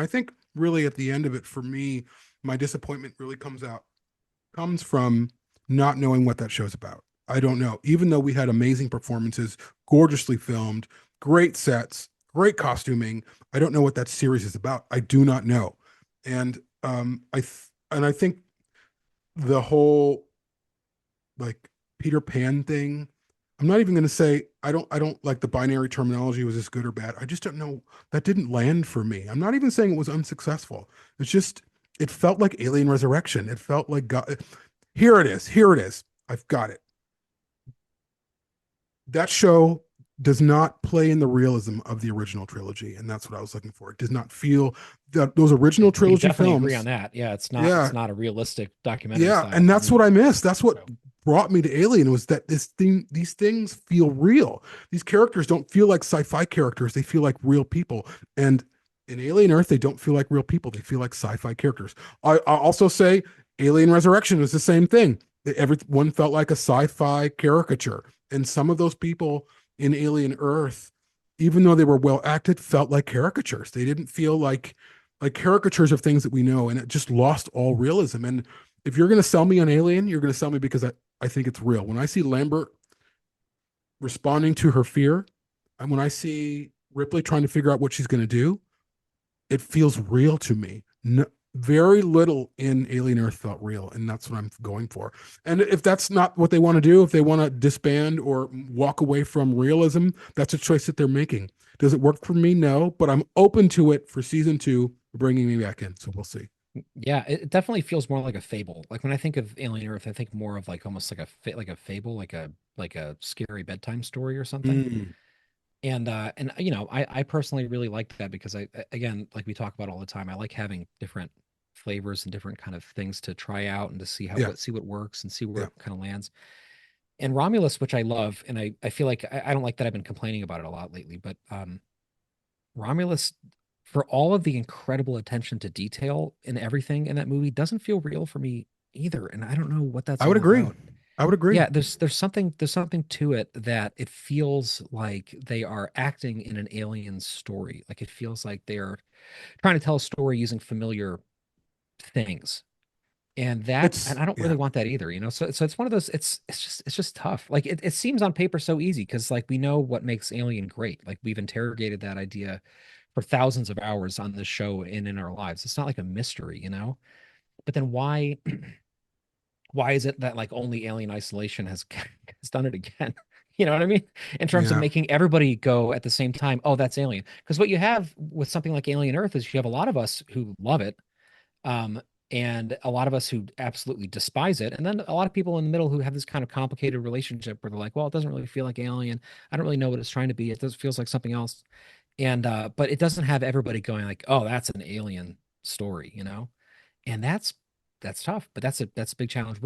I think really at the end of it, for me, my disappointment really comes from not knowing what that show's about. I don't know. Even though we had amazing performances, gorgeously filmed, great sets, great costuming, I don't know what that series is about. I do not know. And I think the whole like Peter Pan thing, I'm not even going to say I don't like the binary terminology was this good or bad. I just don't know, that didn't land for me. I'm not even saying it was unsuccessful. It's just it felt like Alien Resurrection. It felt like God. Here it is. Here it is. I've got it. That show does not play in the realism of the original trilogy, and that's what I was looking for. It does not feel that those original We trilogy definitely agree on films. that. Yeah, it's Yeah, not a realistic documentary yeah, style and that's what movie. I missed. That's what So brought me to Alien was that these things feel real. These characters don't feel like sci-fi characters. They feel like real people. And in Alien Earth, they don't feel like real people. They feel like sci-fi characters. I also say Alien Resurrection is the same thing. Everyone felt like a sci-fi caricature, and some of those people in Alien Earth, even though they were well acted, felt like caricatures. They didn't feel like caricatures of things that we know, and it just lost all realism. And if you're going to sell me on Alien, you're going to sell me because I think it's real. When I see Lambert responding to her fear, and when I see Ripley trying to figure out what she's going to do, it feels real to me. No, very little in Alien Earth felt real, and that's what I'm going for. And if that's not what they want to do, if they want to disband or walk away from realism, that's a choice that they're making. Does it work for me? No, but I'm open to it for season two, bringing me back in. So we'll see. yeah, it definitely feels more like a fable. Like when I think of Alien Earth, I think more of like almost like like a fable, like a scary bedtime story or something. Mm, And you know, I personally really like that because again, like we talk about all the time, I like having different flavors and different kind of things to try out and to yeah, see what works and see where yeah. it kind of lands. And Romulus, which I love, and I feel like I don't like that I've been complaining about it a lot lately, but Romulus, for all of the incredible attention to detail in everything in that movie, doesn't feel real for me either. And I don't know what that's I would all agree. about. I would agree. Yeah, there's something to it that it feels like they are acting in an alien story. Like it feels like they're trying to tell a story using familiar things. And It's I don't really yeah, want that either, you know. So it's one of those it's just tough. Like it seems on paper so easy because like we know what makes Alien great. Like we've interrogated that idea for thousands of hours on this show and in our lives. It's not like a mystery, you know. But then why is it that like only Alien Isolation has done it again? You know what I mean? In terms of yeah. making everybody go at the same time, oh, that's Alien. Because what you have with something like Alien Earth is you have a lot of us who love it, um, and a lot of us who absolutely despise it, and then a lot of people in the middle who have this kind of complicated relationship where they're like, well, it doesn't really feel like Alien. I don't really know what it's trying to be. It does feels like something else. And but it doesn't have everybody going like, oh, that's an Alien story, you know? And that's tough, but that's a big challenge